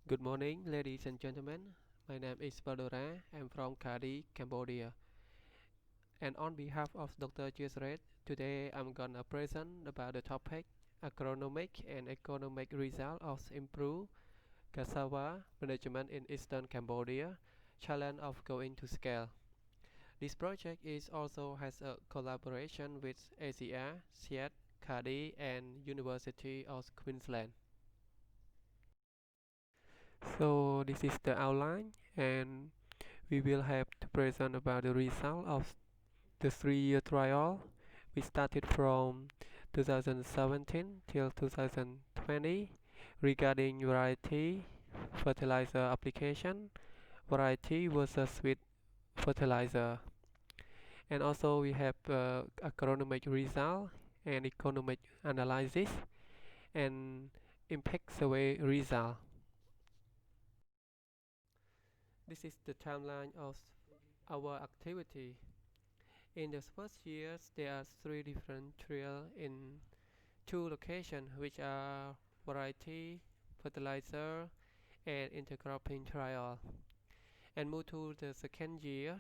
Good morning, ladies and gentlemen. My name is Valdora. I'm from Kadi, Cambodia. And on behalf of Dr. Red, today I'm gonna present about the topic agronomic and economic result of improved cassava management in eastern Cambodia, challenge of going to scale. This project is also has a collaboration with ACR, SIAT, Kadi, and University of Queensland. So this is the outline, and we will have to present about the result of the 3-year trial. We started from 2017 till 2020 regarding variety fertilizer application, variety versus with fertilizer, and also we have agronomic result and economic analysis and impact survey result. This is the timeline of our activity. In the first years, there are 3 different trials in 2 locations, which are variety, fertilizer, and intercropping trial. And move to the second year,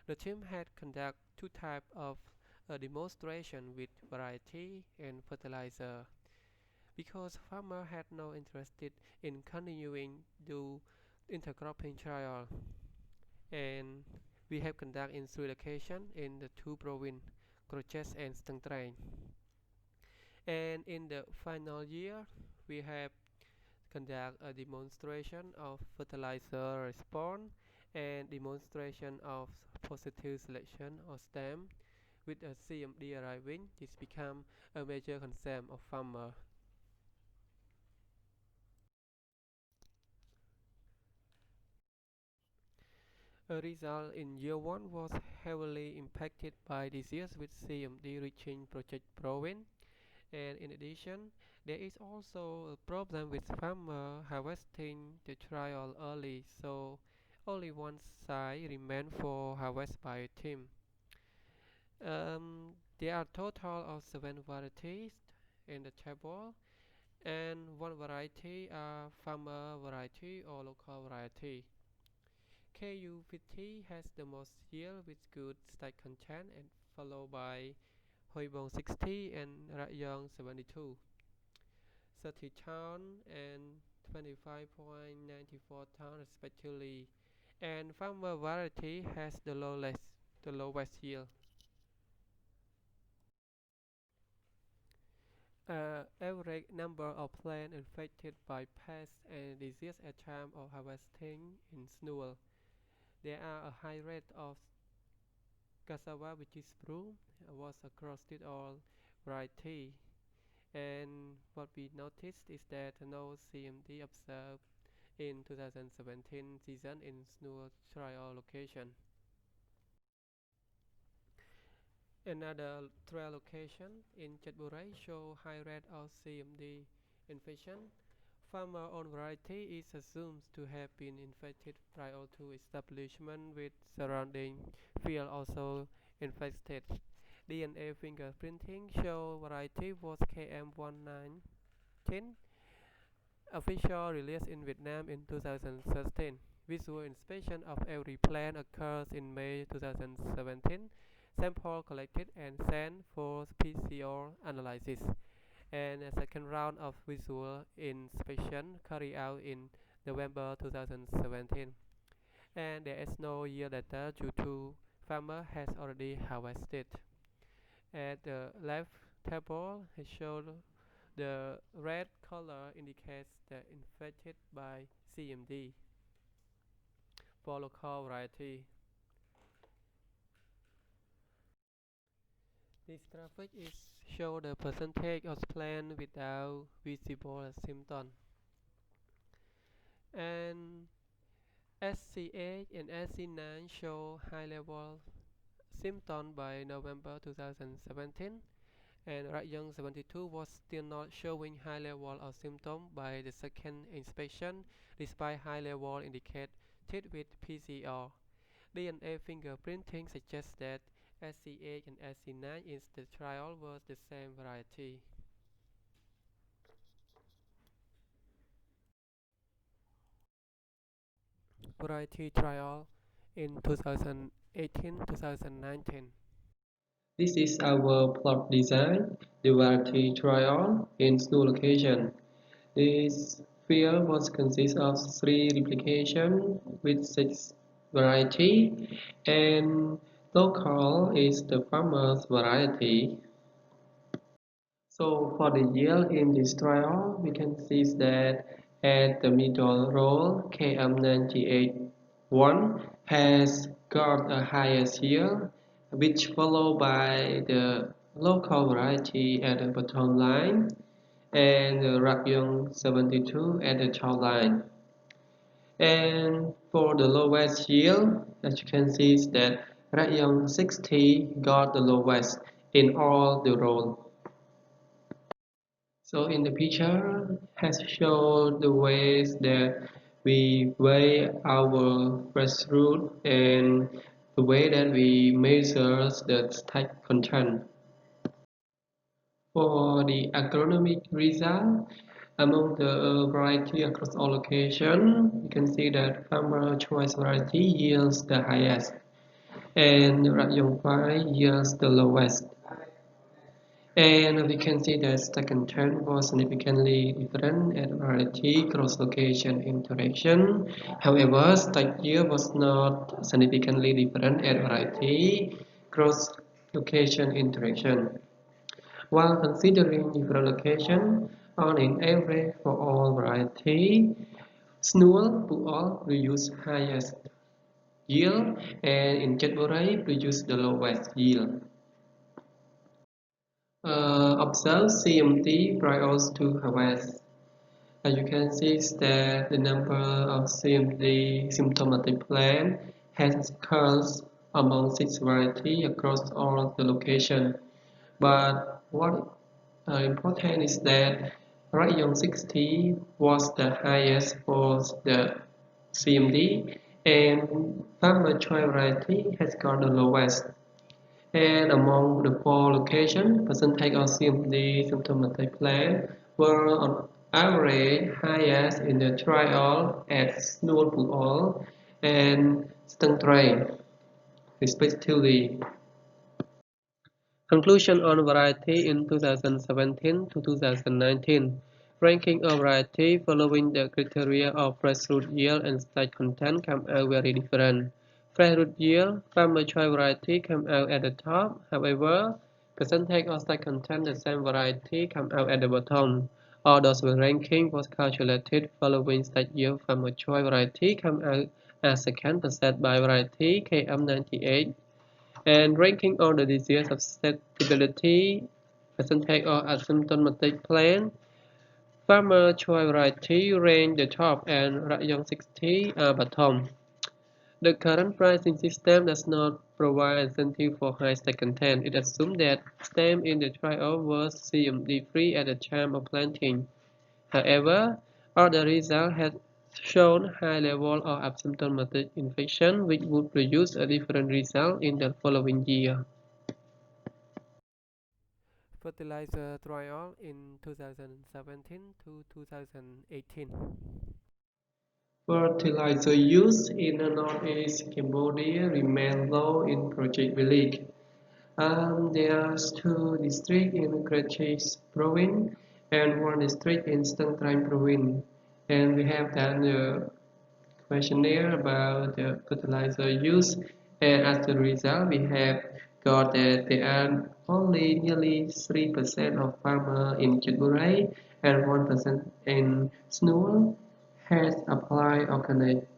the team had conduct 2 types of a demonstration with variety and fertilizer, because farmer had no interest in continuing do intercropping trial, and we have conduct in 3 locations in the 2 provinces, Croches and Stang Train. And in the final year, we have conduct a demonstration of fertilizer response and demonstration of positive selection of stem with a CMD arriving. This become a major concern of farmer. A result in year 1 was heavily impacted by disease with CMD reaching project province, and in addition, there is also a problem with farmer harvesting the trial early, so only one side remained for harvest by team. There are total of 7 varieties in the table, and one variety are farmer variety or local variety. KU50 has the most yield with good starch content, and followed by Hoibong 60 and Rayong 72, 30 ton and 25.94 ton respectively, and farmer variety has the lowest yield. Average number of plants infected by pests and disease at time of harvesting in Snow. There are a high rate of cassava which is blue was across it all variety, and what we noticed is that no CMD observed in 2017 season in Snow trial location. Another trial location in Chetburai show high rate of CMD infection. Farmer own variety is assumed to have been infected prior to establishment, with surrounding field also infected. DNA fingerprinting show variety was KM1910. Official release in Vietnam in 2013. Visual inspection of every plant occurs in May 2017. Sample collected and sent for PCR analysis, and a second round of visual inspection carried out in November 2017. And there is no year data due to farmer has already harvested. At the left table, it shows the red color indicates the infected by CMD for local variety. This graphic is show the percentage of plant without visible symptom. And SC8 and SC9 show high level symptom by November 2017, and Rayong 72 was still not showing high level of symptom by the second inspection, despite high level indicated with PCR. DNA fingerprinting suggests that SC8 and SC9 in the trial was the same variety. variety trial in 2018-2019. This is our plot design, the variety trial in snow location. This field was consists of three replication with six variety, and local is the farmer's variety. So for the yield in this trial, we can see that at the middle row, KM98-1 has got a highest yield, which followed by the local variety at the bottom line and the Rakyong 72 at the top line. And for the lowest yield, as you can see, is that Rakyong 60 got the lowest in all the rows. So in the picture has shown the ways that we weigh our fresh fruit and the way that we measure the stack content. For the agronomic result, among the variety across all locations, you can see that farmer choice variety yields the highest and Rakyong 5 yields the lowest. And we can see that stack content was significantly different at variety cross-location interaction. However, stack yield was not significantly different at variety cross-location interaction. While considering different location, on an average for all variety, Snow Pu'ol produce highest yield and in Chetburai produce the lowest yield. Observe CMT prior to harvest. As you can see that the number of CMT symptomatic plant has occurred among six varieties across all the location. But what important is that Rayon 60 was the highest for the CMD and Farmer Choice variety has got the lowest. And among the four locations, percentage of CMD symptomatic plant were on average highest in the trial at Snowball and Stungtray, respectively. Conclusion on variety in 2017 to 2019. Ranking of variety following the criteria of fresh root yield and starch content come out very different. Fresh root yield, farmer choice variety come out at the top. However, percentage of starch content the same variety come out at the bottom. All those ranking was calculated following starch yield farmer choice variety come out as second percent by variety KM98 and ranking on the disease susceptibility percentage of asymptomatic plant. Farmer choice variety rank the top and Rayon 60 are bottom. The current pricing system does not provide incentive for high stack content. It assumes that stem in the trial was CMD-free at the time of planting. However, all the results had shown high level of asymptomatic infection, which would produce a different result in the following year. Fertilizer trial in 2017 to 2018. Fertilizer use in the northeast Cambodia remains low in Project Village. There are two districts in Kretschis province and one district in Stung Treng province. And we have done a questionnaire about the fertilizer use, and as a result, we have got that there are only nearly 3% of farmers in Chitburai and 1% in Snore has applied organic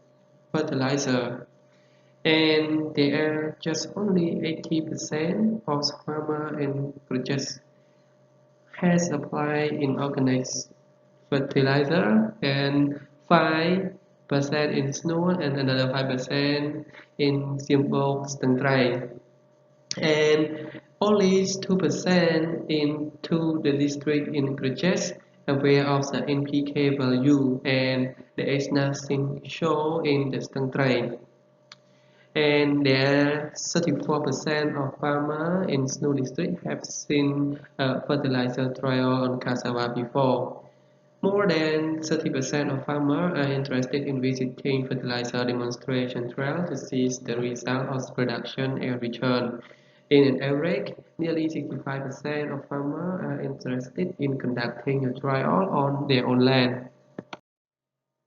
fertilizer, and there are just only 80% of farmers in Burgess has applied inorganic fertilizer and 5% in snow and another 5% in Simbok Stengtrai and only 2% into the district in Burgess aware of the NPK value and there is nothing shown in the Stengtrai. And there are 34% of farmers in Snow District have seen a fertilizer trial on cassava before. More than 30% of farmers are interested in visiting fertilizer demonstration trials to see the result of production and return. In an average, nearly 65% of farmers are interested in conducting a trial on their own land.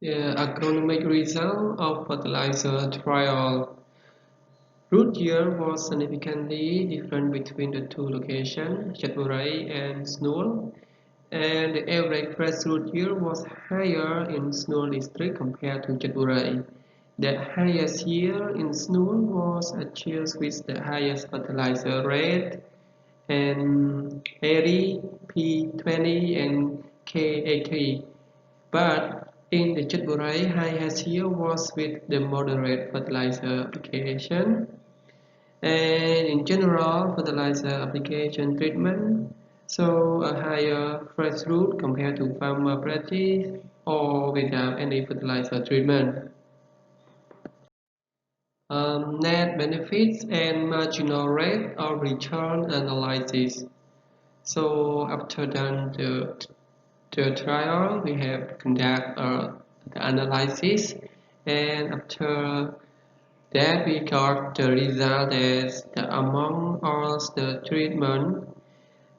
The agronomic result of fertilizer trial root year was significantly different between the two locations, Chatburai and Snool, and the average fresh root yield was higher in Snool district compared to Chatburai. The highest yield in Snool was achieved with the highest fertilizer rate and ARI, P20 and K80. But in the Chatburai, highest yield was with the moderate fertilizer application. And in general, fertilizer application treatment show a higher fresh root compared to farmer practice or without any fertilizer treatment. Net benefits and marginal rate of return analysis. So after done the trial, we have conduct the analysis, and after that we got the result that among all the treatment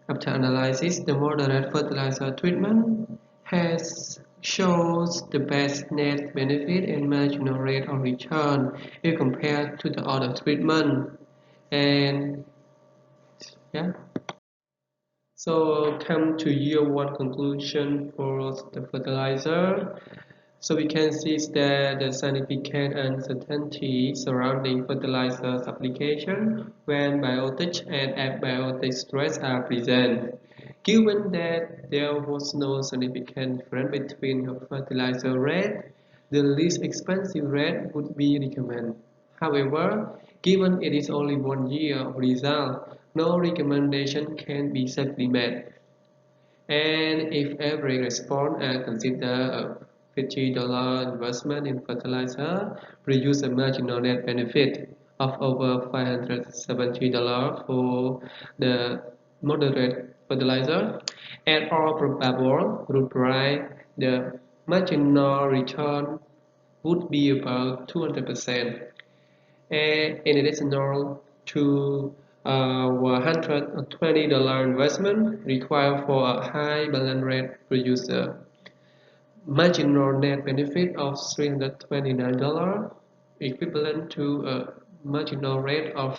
after analysis, the moderate fertilizer treatment has shows the best net benefit and marginal rate of return if compared to the other treatment. And yeah, so come to year one conclusion for the fertilizer. So we can see that the significant uncertainty surrounding fertilizers application when biotic and abiotic stress are present. Given that there was no significant difference between the fertilizer rate, the least expensive rate would be recommended. However, given it is only 1 year of result, no recommendation can be safely made. And if every response consider a $50 investment in fertilizer, produce a marginal net benefit of over $570 for the moderate fertilizer. At all probable root price, the marginal return would be about 200%. And in addition to $120 investment required for a high balance rate producer. Marginal net benefit of $329 equivalent to a marginal rate of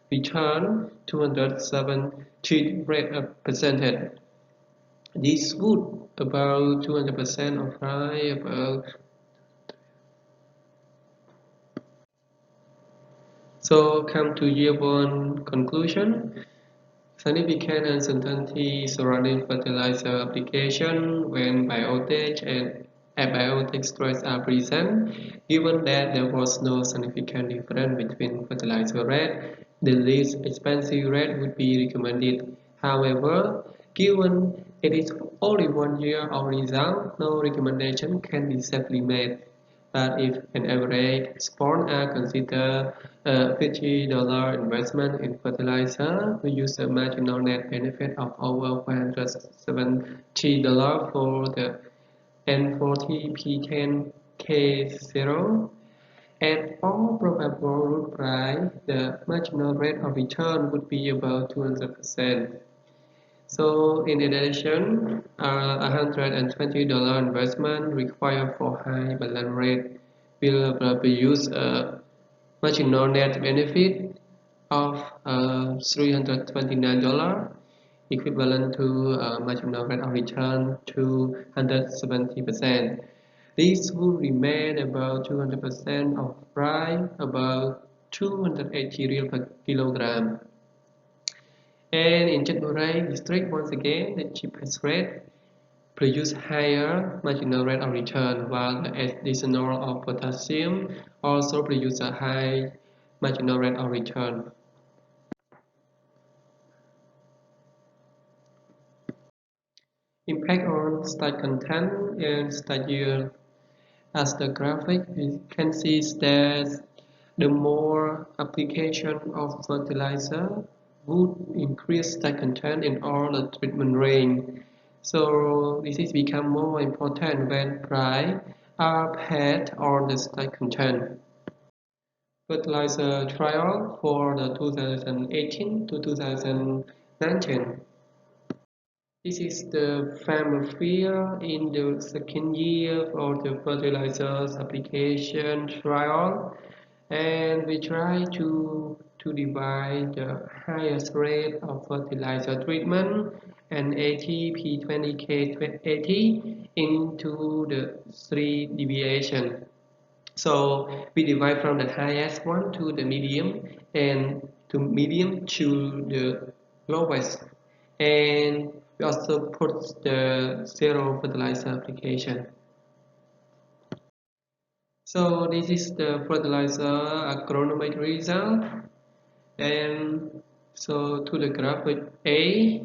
return 270%. This would about 200% of high about. So come to year one conclusion. Significant uncertainty surrounding fertilizer application when biotic and abiotic stress are present. Given that there was no significant difference between fertilizer rate, the least expensive rate would be recommended. However, given it is only 1 year of result, no recommendation can be safely made. But if an average sport consider a $50 investment in fertilizer, we use a marginal net benefit of over $570 for the N40 P10K0. At all probable root price, the marginal rate of return would be about 200%. So in addition, $120 investment required for high balance rate will produce a marginal net benefit of $329, equivalent to a marginal rate of return to 170%. This would remain about 200% of price, about 280 real per kilogram. And in Chatburai district, once again, the cheapest rate produce higher marginal rate of return, while the additional of potassium also produce a high marginal rate of return. Impact on starch content and starch yield. As the graphic, we can see that the more application of fertilizer would increase starch content in all the treatment range. So this is become more important when price are paid on the stock content. Fertilizer trial for the 2018 to 2019. This is the farmer field in the second year of the fertilizers application trial, and we try to divide the highest rate of fertilizer treatment and ATP20K80 into the three deviations. So we divide from the highest one to the medium and to medium to the lowest. And we also put the zero fertilizer application. So this is the fertilizer agronomic result. And so to the graphic A,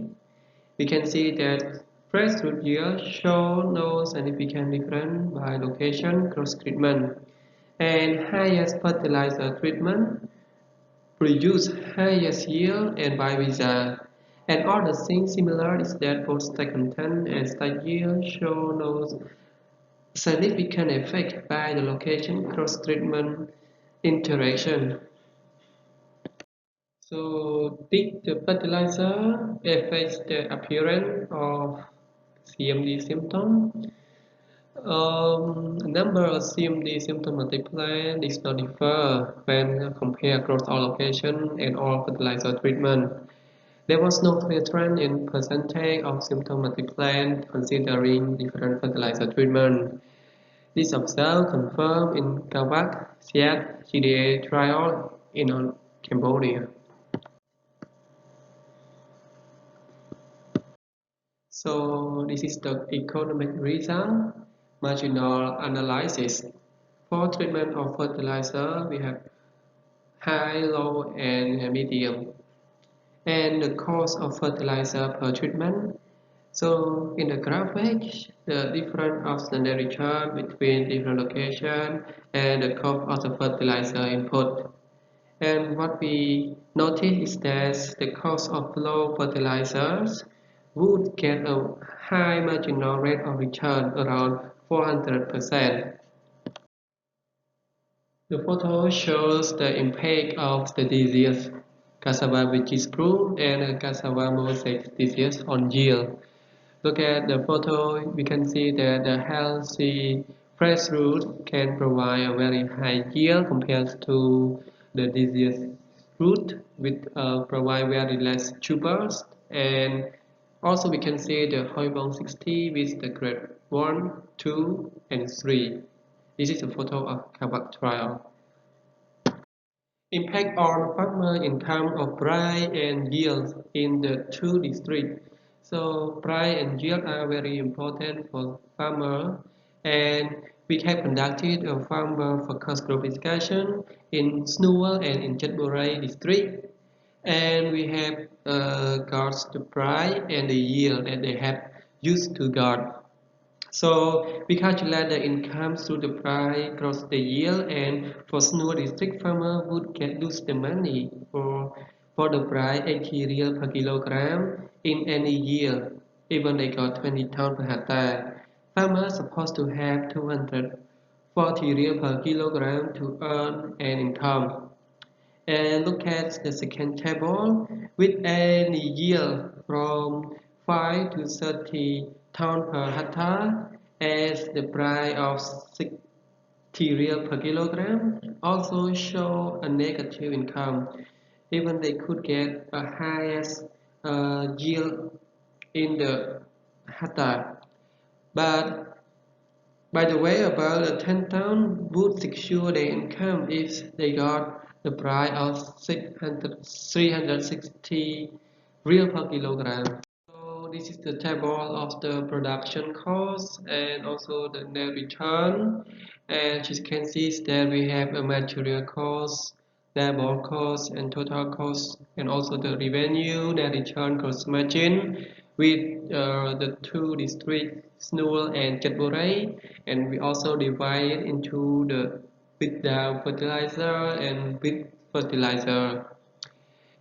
we can see that fresh root yield show no significant difference by location cross treatment. And highest fertilizer treatment produce highest yield and vice versa. And all the things similar is that both stack content and stack yield show no significant effect by the location cross-treatment interaction. So did the fertilizer affect the appearance of CMD symptom? Number of CMD symptomatic plant is not differ when compared across all location and all fertilizer treatment. There was no clear trend in percentage of symptomatic plant considering different fertilizer treatment. This observed confirmed in Cassava GDA trial in Cambodia. So this is the economic result. Marginal analysis. For treatment of fertilizer, we have high, low, and medium. And the cost of fertilizer per treatment. So in the graphic, the difference of standard return between different locations and the cost of the fertilizer input. And what we notice is that the cost of low fertilizers would get a high marginal rate of return around 400%. The photo shows the impact of the disease Cassava which is proof and Cassava mosaic disease on yield. Look at the photo, we can see that the healthy fresh root can provide a very high yield compared to the diseased root which provide very less tubers. And also we can see the Hoibong 60 with the grade 1, 2 and 3. This is a photo of Kabak trial. Impact on farmer in terms of price and yield in the two districts. So price and yield are very important for farmer, and we have conducted a farmer focus group discussion in Snual and in Chetburay district, and we have got the price and the yield that they have used to got. So we calculate the income through the price cross the year, and for snow district farmer would get lose the money for the price 80 real per kilogram in any year, even they got 20 tons per hectare. Farmers supposed to have 240 real per kilogram to earn an income. And look at the second table with any yield from 5 to 30 tons per hectare as the price of 60 real per kilogram also show a negative income. Even they could get a highest yield in the hectare. But by the way, about the 10 town would secure their income if they got the price of 360 real per kilogram. So this is the table of the production cost and also the net return. And as you can see that we have a material cost, labor cost, and total cost, and also the revenue, net return, cost margin with the two districts, Snual and Chetburay, and we also divide it into the without fertilizer and with fertilizer.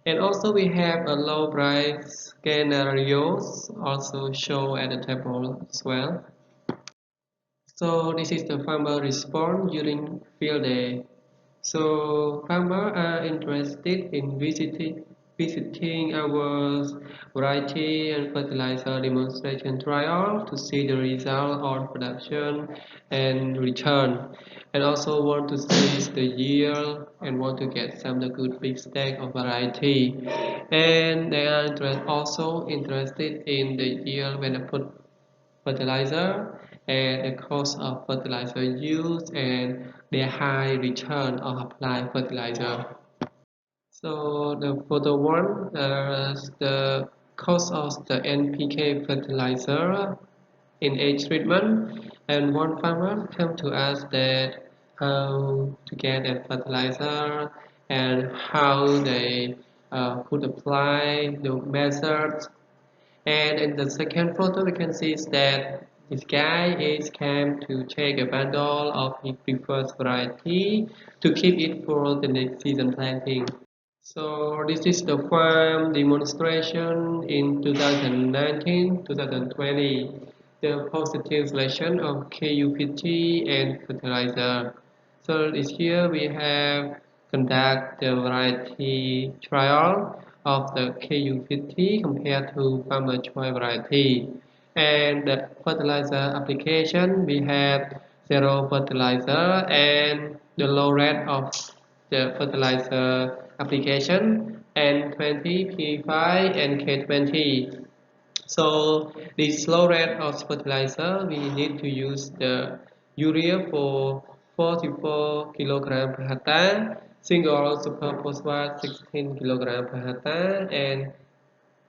And also we have a low price scenarios also show at the table as well. So this is the farmer response during field day. So farmers are interested in visiting our variety and fertilizer demonstration trial to see the result on production and return, and also want to see the yield and want to get some the good big stack of variety. And they are also interested in the yield when I put fertilizer and the cost of fertilizer use and the high return of applied fertilizer. So the photo one, the cost of the NPK fertilizer in age treatment, and one farmer come to us that how to get a fertilizer and how they could apply the methods. And in the second photo, we can see is that this guy is came to take a bundle of his preferred variety to keep it for the next season planting. So this is the farm demonstration in 2019-2020, the positive selection of KUPT and fertilizer. So this year we have conduct the variety trial of the KU50 compared to farmer choice variety. And the fertilizer application, we have zero fertilizer and the low rate of the fertilizer application N20, P5 and K20. So the slow rate of fertilizer, we need to use the urea for 44 kg per hectare, single super phosphate 16 kg per hectare, and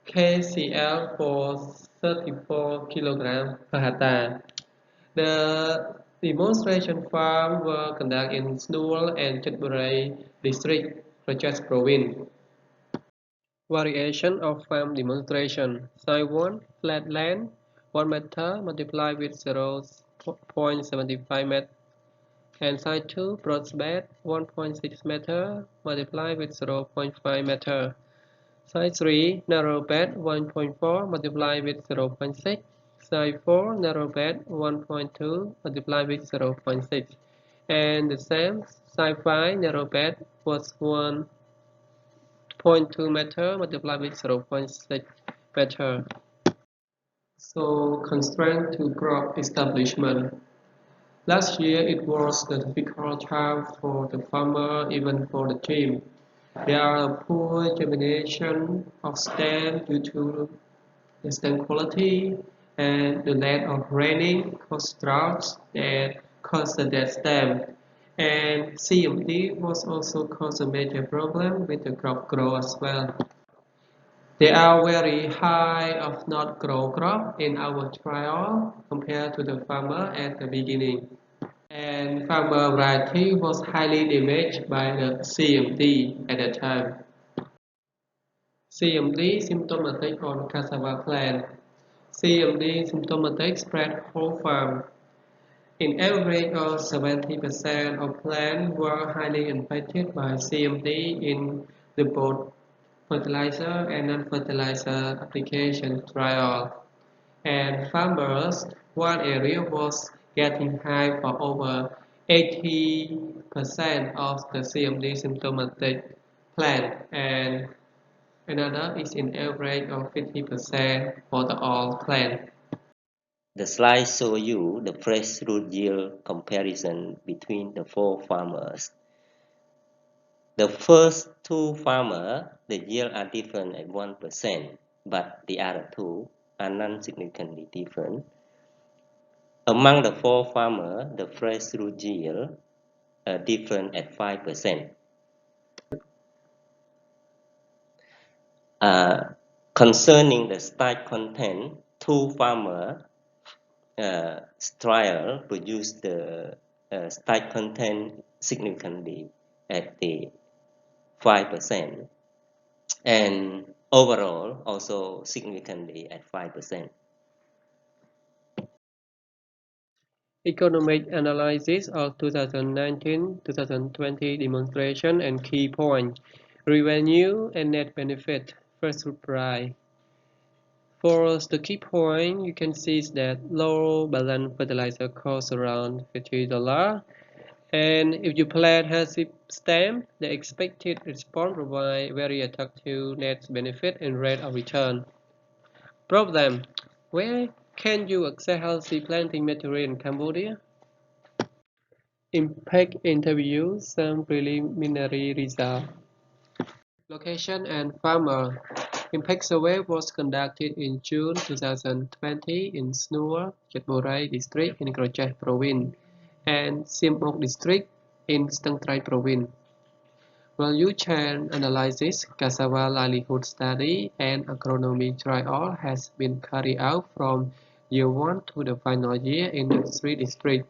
KCl for 34 kg per hectare. The demonstration farms were conducted in Snool and Chutbury district, Rajasthan province. Variation of farm demonstration. Side 1, flat land, 1 meter multiplied with 0.75 meter. And side 2, broad bed, 1.6 meter multiplied with 0.5 meter. Side 3, narrow bed, 1.4 multiplied with 0.6. Side 4, narrow bed, 1.2 multiplied with 0.6. And the same, side 5, narrow bed was 1.2 meter multiplied with 0.6 meter. So constraint to crop establishment. Last year it was a difficult time for the farmer, even for the team. There are poor germination of stem due to the stem quality and the lack of raining caused droughts that caused the dead stem. And CMD was also caused a major problem with the crop growth as well. There are very high of not grow crop in our trial compared to the farmer at the beginning. And farmer variety was highly damaged by the CMD at the time. CMD symptomatic on cassava plant. CMD symptomatic spread whole farm. In average, 70% of plants were highly infected by CMD in the both fertilizer and non-fertilizer application trial. And farmers, one area was getting high for over 80% of the CMD symptomatic plant, and another is in average of 50% for the all plant. The slide shows you the fresh root yield comparison between the four farmers. The first two farmers, the yield are different at 1%, but the other two are non-significantly different. Among the four farmers, the fresh root yield are different at 5%. Concerning the starch content, two farmers trial produced the starch content significantly at the 5% and overall also significantly at 5%. Economic analysis of 2019-2020 demonstration and key points. revenue, and net benefit. First fruit price. For the key point, you can see that low balance fertilizer costs around $50. And if you plant hardship stem, the expected response provides very attractive net benefit and rate of return. Problem: where can you access healthy planting material in Cambodia? Impact interview, some preliminary results. Location and farmer. Impact survey was conducted in June 2020 in Snua, Chetmorai district in Krochet province and Siem Oak district in Stang Trai province. Value chain analysis, Cassava livelihood study, and agronomic trial has been carried out from year 1 to the final year in the 3 districts.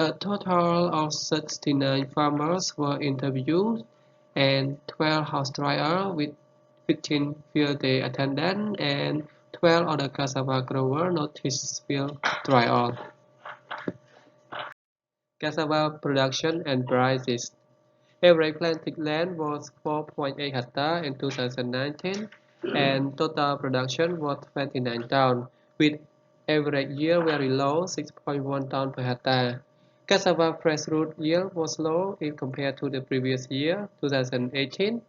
A total of 69 farmers were interviewed and 12 house trials with 15 field day attendance and 12 other cassava grower notice field trial. Cassava production and prices. Average planted land was 4.8 hectares in 2019 and total production was 29 tons, with average yield very low 6.1 tons per hectare. Cassava fresh root yield was low if compared to the previous year, 2018,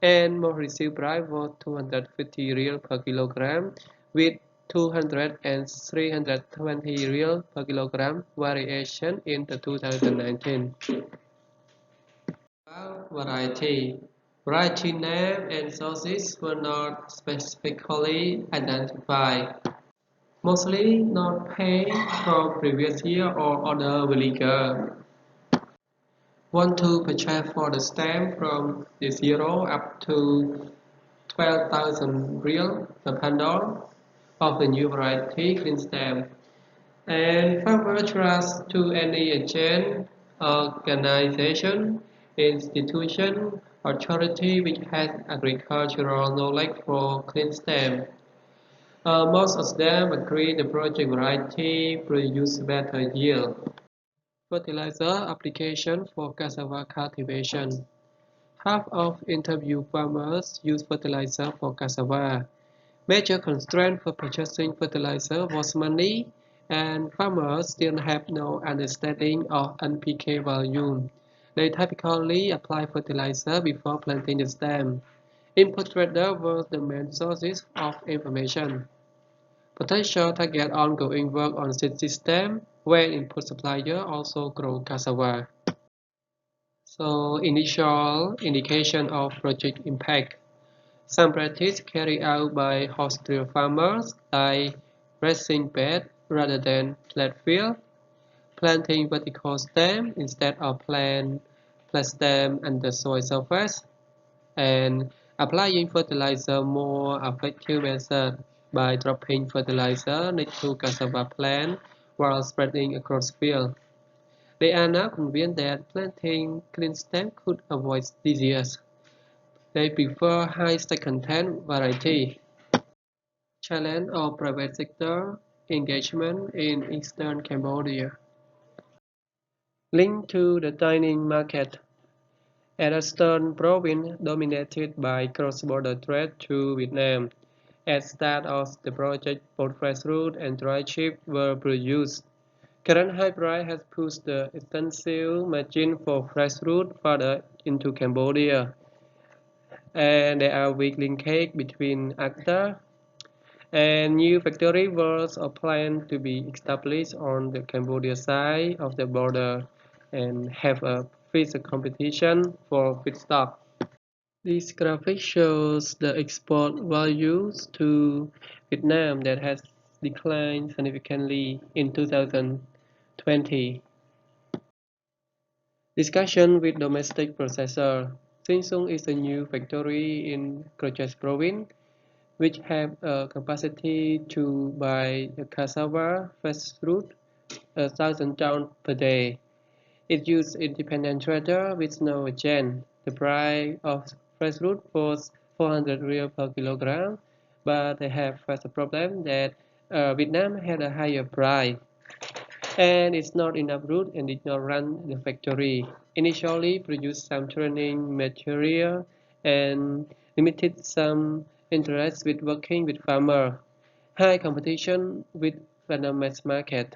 and most received price was 250 real per kilogram, with 200 and 320 real per kilogram variation in the 2019. Variety. Variety name and sources were not specifically identified. Mostly not paid from previous year or other villager. Want to purchase for the stamp from the 0 up to 12,000 real per bundle of the new variety clean stamp. And farmer trust to any agent, organization, institution, authority which has agricultural knowledge for clean stamp. Most of them agree the project variety produce better yield. Fertilizer application for cassava cultivation. Half of interviewed farmers use fertilizer for cassava. Major constraint for purchasing fertilizer was money, and farmers still have no understanding of NPK value. They typically apply fertilizer before planting the stem. Input traders were the main sources of information. Potential target ongoing work on seed system, where input supplier also grow cassava. So initial indication of project impact. Some practice carried out by host-real farmers, like raising bed rather than flat field, planting vertical stem instead of flat stem under soil surface, and applying fertilizer more effective method by dropping fertilizer next to cassava plant while spreading across field. They are now convinced that planting clean stem could avoid disease. They prefer high stack content variety. Challenge of private sector engagement in eastern Cambodia. Linked to the dining market. At Eastern province dominated by cross-border trade to Vietnam. At start of the project, both fresh fruit and dry chip were produced. Current high price has pushed the extensive margin for fresh fruit further into Cambodia, and there are weak linkage between actors. And new factory was planned to be established on the Cambodia side of the border and have a fierce competition for feedstock. This graphic shows the export values to Vietnam that has declined significantly in 2020. Discussion with domestic processor. Sinsung is a new factory in Croches province which have a capacity to buy the cassava fresh fruit 1,000 tons per day. It uses independent trader with no agent. The price of fresh fruit was 400 real per kilogram, but they have faced a problem that Vietnam had a higher price. And it's not enough root and did not run the factory. Initially produced some training material and limited some interest with working with farmer. High competition with Vietnamese market.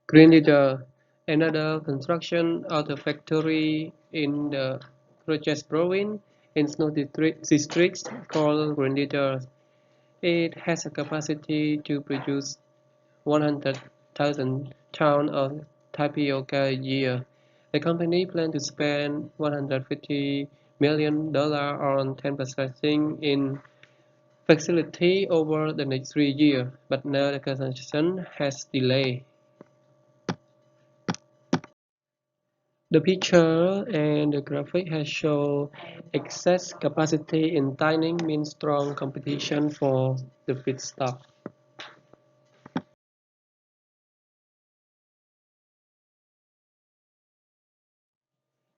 Green Leader, another construction auto factory in the Crochet province in snow districts called Green Leader. It has a capacity to produce 100,000 tons of tapioca a year. The company plans to spend $150 million on 10% in facility over the next 3 years, but now the construction has delayed. The picture and the graphic has shown excess capacity in tanning means strong competition for the feedstock.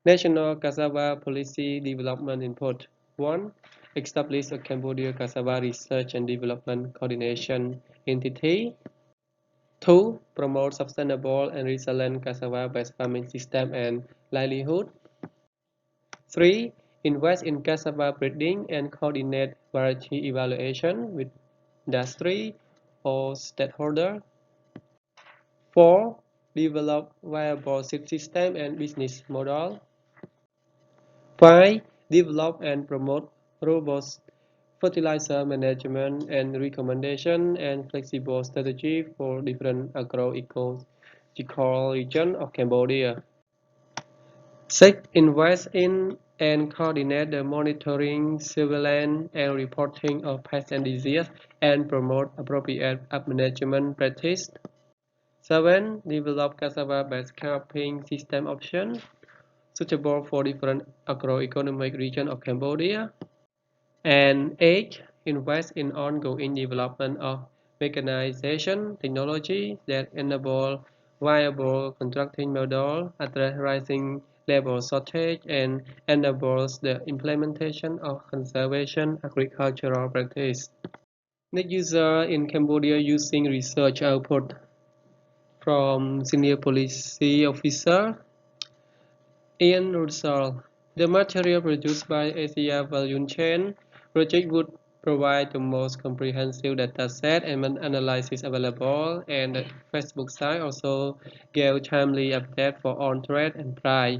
National Cassava Policy Development Input 1. Establish a Cambodia Cassava Research and Development Coordination Entity. 2. Promote sustainable and resilient cassava-based farming system and livelihood. 3. Invest in cassava breeding and coordinate variety evaluation with industry or stakeholders. 4. Develop viable seed system and business model. 5. Develop and promote robust fertilizer management and recommendation and flexible strategy for different agroecological regions of Cambodia. 6. Invest in and coordinate the monitoring, surveillance, and reporting of pests and disease and promote appropriate management practice. 7. Develop cassava-based cropping system options suitable for different agroeconomic regions of Cambodia. And 8. Invest in ongoing development of mechanization technology that enable viable contracting model, address rising labor shortage, and enables the implementation of conservation agricultural practice. Net user in Cambodia using research output from Senior Policy Officer Ian Russell. The material produced by Asia Value Chain project would provide the most comprehensive dataset and analysis available, and the Facebook site also gave timely update for on-trade and price,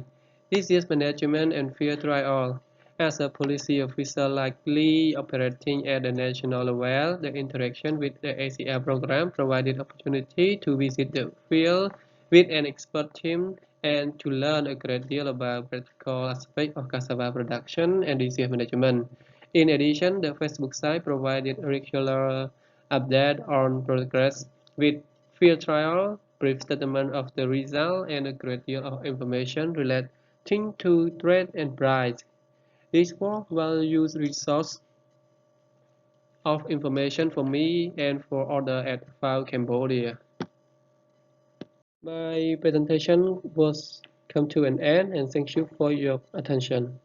disease management, and fair trial. As a policy officer likely operating at the national level, the interaction with the ACR program provided opportunity to visit the field with an expert team and to learn a great deal about practical aspects of cassava production and disease management. In addition, the Facebook site provided regular updates on progress with field trial, brief statement of the result, and a great deal of information relating to trade and price. This was well-used resource of information for me and for others at FAO Cambodia. My presentation was come to an end, and thank you for your attention.